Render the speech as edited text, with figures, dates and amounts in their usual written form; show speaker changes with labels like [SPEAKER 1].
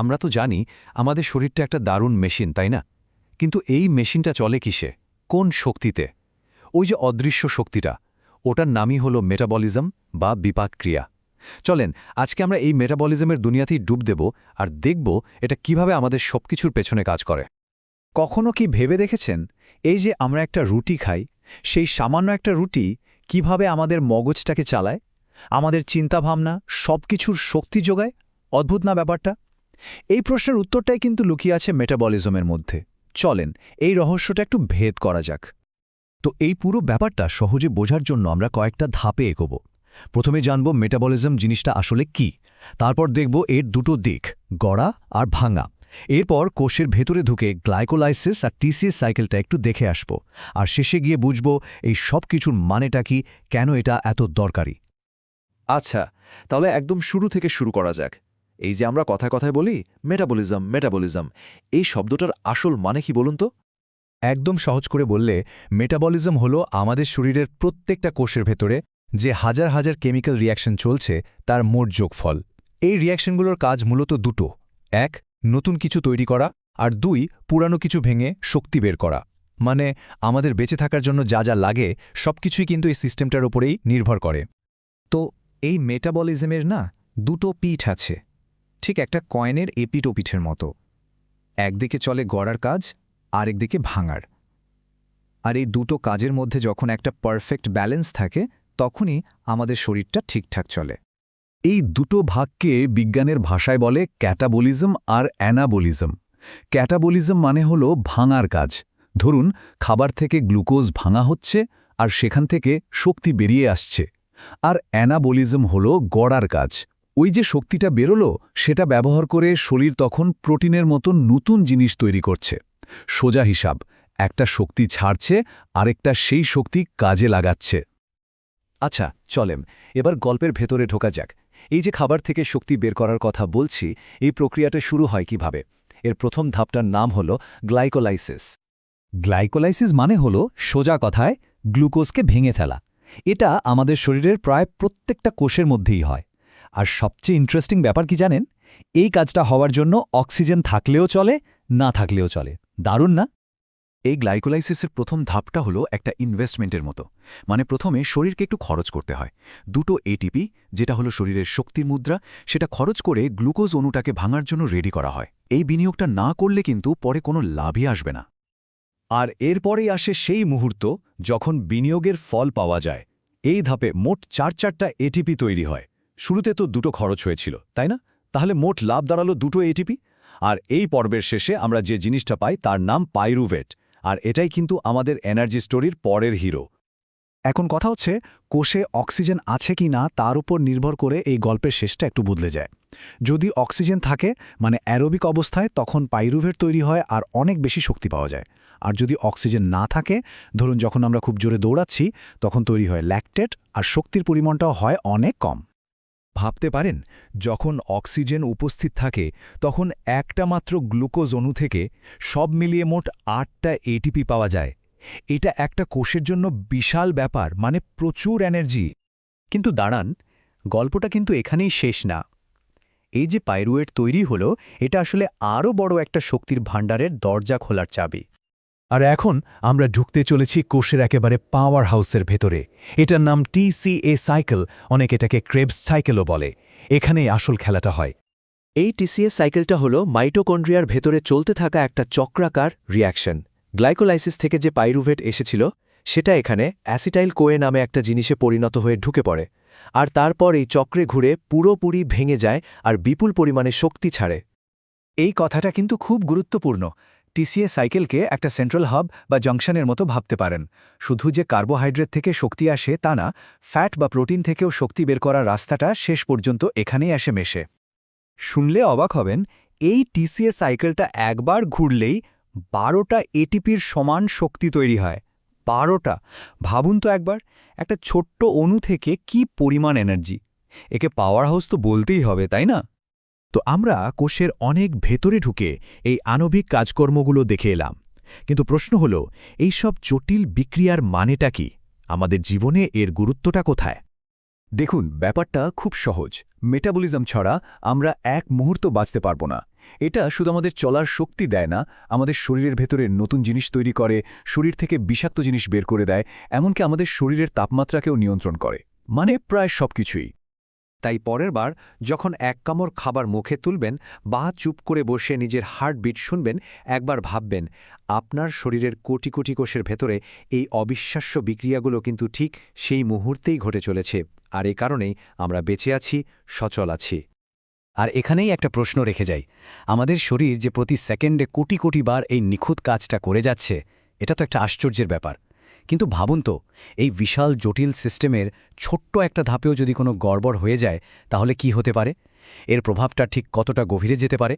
[SPEAKER 1] আমরা তো জানি আমাদের শরীরটা একটা দারুণ মেশিন, তাই না? কিন্তু এই মেশিনটা চলে কিসে? কোন শক্তিতে? ওই যে অদৃশ্য শক্তিটা, ওটার নামই হলো মেটাবলিজম বা বিপাক ক্রিয়া। চলেন আজকে আমরা এই মেটাবলিজমের দুনিয়াতেই ডুব দেব আর দেখব এটা কিভাবে আমাদের সবকিছুর পেছনে কাজ করে।
[SPEAKER 2] কখনো কি ভেবে দেখেছেন এই যে আমরা একটা রুটি খাই, সেই সামান্য একটা রুটি কিভাবে আমাদের মগজটাকে চালায়, আমাদের চিন্তাভাবনা সবকিছুর শক্তি যোগায়? অদ্ভুত না ব্যাপারটা? এই প্রশ্নের উত্তরটাই কিন্তু লুকিয়ে আছে মেটাবলিজমের মধ্যে। চলেন এই রহস্যটা একটু ভেদ করা যাক।
[SPEAKER 3] তো এই পুরো ব্যাপারটা সহজে বোঝার জন্য আমরা কয়েকটা ধাপে এগোব। প্রথমে জানব মেটাবলিজম জিনিসটা আসলে কি, তারপর দেখব এর দুটো দিক, গড়া আর ভাঙা। এরপর কোষের ভেতরে ঢুকে গ্লাইকোলাইসিস আর টিসিএস সাইকেলটা একটু দেখে আসব, আর শেষে গিয়ে বুঝব এই সব কিছুর মানেটা কি, কেন এটা এত দরকারি।
[SPEAKER 2] আচ্ছা, তাহলে একদম শুরু থেকে শুরু করা যাক। এই যে আমরা কথায় কথায় বলি মেটাবলিজম মেটাবলিজম, এই শব্দটার আসল মানে কি বলুন তো?
[SPEAKER 3] একদম সহজ করে বললে, মেটাবলিজম হলো আমাদের শরীরের প্রত্যেকটা কোষের ভেতরে যে হাজার হাজার কেমিক্যাল রিয়াকশন চলছে তার মোট যোগফল। এই রিয়াকশনগুলোর কাজ মূলত দুটো: এক, নতুন কিছু তৈরি করা, আর দুই, পুরানো কিছু ভেঙে শক্তি বের করা। মানে আমাদের বেঁচে থাকার জন্য যা যা লাগে সবকিছুই কিন্তু এই সিস্টেমটার উপরেই নির্ভর করে।
[SPEAKER 2] তো এই মেটাবলিজমের না দুটো পিঠ আছে, ঠিক একটা কয়েনের এপিঠ ওপিঠের মতো। একদিকে চলে গড়ার কাজ, আরেকদিকে ভাঙার। আর এই দুটো কাজের মধ্যে যখন একটা পারফেক্ট ব্যালেন্স থাকে, তখনই আমাদের শরীরটা ঠিকঠাক চলে।
[SPEAKER 3] এই দুটো ভাগকে বিজ্ঞানের ভাষায় বলে ক্যাটাবলিজম আর অ্যানাবলিজম। ক্যাটাবলিজম মানে হলো ভাঙার কাজ। ধরুন খাবার থেকে গ্লুকোজ ভাঙা হচ্ছে আর সেখান থেকে শক্তি বেরিয়ে আসছে। আর অ্যানাবলিজম হলো গড়ার কাজ। ওই যে শক্তিটা বেরোলো সেটা ব্যবহার করে শরীর তখন প্রোটিনের মতো নতুন জিনিস তৈরি করছে। সোজা হিসাব, একটা শক্তি ছাড়ছে, আরেকটা সেই শক্তি কাজে লাগাচ্ছে।
[SPEAKER 2] আচ্ছা চলেন এবার গল্পের ভেতরে ঢোকা যাক। এই যে খাবার থেকে শক্তি বের করার কথা বলছি, এই প্রক্রিয়াটা শুরু হয় কিভাবে? এর প্রথম ধাপটার নাম হল গ্লাইকোলাইসিস।
[SPEAKER 3] গ্লাইকোলাইসিস মানে হলো সোজা কথায় গ্লুকোজকে ভেঙে ফেলা। এটা আমাদের শরীরের প্রায় প্রত্যেকটা কোষের মধ্যেই হয়। আর সবচেয়ে ইন্টারেস্টিং ব্যাপার কি জানেন? এই কাজটা হওয়ার জন্য অক্সিজেন থাকলেও চলে, না থাকলেও চলে। দারুণ না?
[SPEAKER 1] এই গ্লাইকোলাইসিসের প্রথম ধাপটা হলো একটা ইনভেস্টমেন্টের মতো। মানে প্রথমে শরীরকে একটু খরচ করতে হয়। দুটো এটিপি, যেটা হলো শরীরের শক্তির মুদ্রা, সেটা খরচ করে গ্লুকোজ অণুটাকে ভাঙার জন্য রেডি করা হয়। এই বিনিয়োগটা না করলে কিন্তু পরে কোনো লাভই আসবে না।
[SPEAKER 3] আর এরপরেই আসে সেই মুহূর্ত যখন বিনিয়োগের ফল পাওয়া যায়। এই ধাপে মোট চারটা এটিপি তৈরি হয়। শুরুতে তো দুটো খরচ হয়েছিল, তাই না? তাহলে মোট লাভ দাঁড়ালো দুটো এটিপি। আর এই পর্বের শেষে আমরা যে জিনিসটা পাই তার নাম পাইরুভেট। আর এটাই কিন্তু আমাদের এনার্জি স্টোরির পরের হিরো।
[SPEAKER 2] এখন কথা হচ্ছে, কোষে অক্সিজেন আছে কি না তার উপর নির্ভর করে এই গল্পের শেষটা একটু বদলে যায়। যদি অক্সিজেন থাকে, মানে অ্যারোবিক অবস্থায়, তখন পাইরুভেট তৈরি হয় আর অনেক বেশি শক্তি পাওয়া যায়। আর যদি অক্সিজেন না থাকে, ধরুন যখন আমরা খুব জোরে দৌড়াচ্ছি, তখন তৈরি হয় ল্যাকটেট, আর শক্তির পরিমাণটাও হয় অনেক কম।
[SPEAKER 3] ভাবতে পারেন, যখন অক্সিজেন উপস্থিত থাকে তখন একটা মাত্র গ্লুকোজ অণু থেকে সব মিলিয়ে মোট 8টা এটিপি পাওয়া যায়। এটা একটা কোষের জন্য বিশাল ব্যাপার, মানে প্রচুর এনার্জি।
[SPEAKER 2] কিন্তু দাঁড়ান, গল্পটা কিন্তু এখানেই শেষ না। এই যে পাইরুভেট তৈরি হলো, এটা আসলে আরও বড় একটা শক্তির ভাণ্ডারের দরজা খোলার চাবি।
[SPEAKER 3] আর এখন আমরা ঢুকতে চলেছি কোষের একেবারে পাওয়ার হাউসের ভেতরে। এটার নাম টিসিএ সাইকেল, অনেক এটাকে ক্রেবস সাইকেলও বলে। এখানেই আসল খেলাটা হয়।
[SPEAKER 4] এই টিসিএস সাইকেলটা হলো মাইটোকন্ড্রিয়ার ভেতরে চলতে থাকা একটা চক্রাকার রিয়াকশন। গ্লাইকোলাইসিস থেকে যে পাইরুভেট এসেছিল, সেটা এখানে অ্যাসিটাইল কোয়ে নামে একটা জিনিসে পরিণত হয়ে ঢুকে পড়ে। আর তারপর এই চক্রে ঘুরে পুরোপুরি ভেঙে যায় আর বিপুল পরিমাণে শক্তি ছাড়ে।
[SPEAKER 2] এই কথাটা কিন্তু খুব গুরুত্বপূর্ণ। টিসিএ সাইকেলকে একটা সেন্ট্রাল হাব বা জংশনের মতো ভাবতে পারেন। শুধু যে কার্বোহাইড্রেট থেকে শক্তি আসে তা না, ফ্যাট বা প্রোটিন থেকেও শক্তি বের করার রাস্তাটা শেষ পর্যন্ত এখানেই আসে মেশে। শুনলে অবাক হবেন, এই টিসিএ সাইকেলটা একবার ঘুরলেই 12টা এটিপির সমান শক্তি তৈরি হয়। 12টা! ভাবুন তো একবার, একটা ছোট্ট অণু থেকে কি পরিমাণ এনার্জি! একে পাওয়ার হাউস তো বলতেই হবে, তাই না?
[SPEAKER 3] তো আমরা কোষের অনেক ভেতরে ঢুকে এই আণবিক কাজকর্মগুলো দেখে এলাম। কিন্তু প্রশ্ন হল, এই সব জটিল বিক্রিয়ার মানেটা কি? আমাদের জীবনে এর গুরুত্বটা কোথায়?
[SPEAKER 2] দেখুন, ব্যাপারটা খুব সহজ। মেটাবলিজম ছাড়া আমরা এক মুহূর্ত বাঁচতে পারব না।
[SPEAKER 3] এটা শুধু আমাদের চলার শক্তি দেয় না, আমাদের শরীরের ভেতরে নতুন জিনিস তৈরি করে, শরীর থেকে বিষাক্ত জিনিস বের করে দেয়, এমনকি আমাদের শরীরের তাপমাত্রাকেও নিয়ন্ত্রণ করে। মানে প্রায় সবকিছুই।
[SPEAKER 1] তাই পরের বার যখন এক কামড় খাবার মুখে তুলবেন বা চুপ করে বসে নিজের হার্টবিট শুনবেন, একবার ভাববেন আপনার শরীরের কোটি কোটি কোষের ভেতরে এই অবিশ্বাস্য বিক্রিয়াগুলো কিন্তু ঠিক সেই মুহূর্তেই ঘটে চলেছে, আর এ কারণেই আমরা বেঁচে আছি, সচল আছি।
[SPEAKER 2] আর এখানেই একটা প্রশ্ন রেখে যাই, আমাদের শরীর যে প্রতি সেকেন্ডে কোটি কোটি বার এই নিখুঁত কাজটা করে যাচ্ছে, এটা তো একটা আশ্চর্যের ব্যাপার। কিন্তু ভাবুন তো, এই বিশাল জটিল সিস্টেমের ছোট্ট একটা ধাপেও যদি কোনো গড়বড় হয়ে যায়, তাহলে কি হতে পারে? এর প্রভাবটা ঠিক কতটা গভীরে যেতে পারে?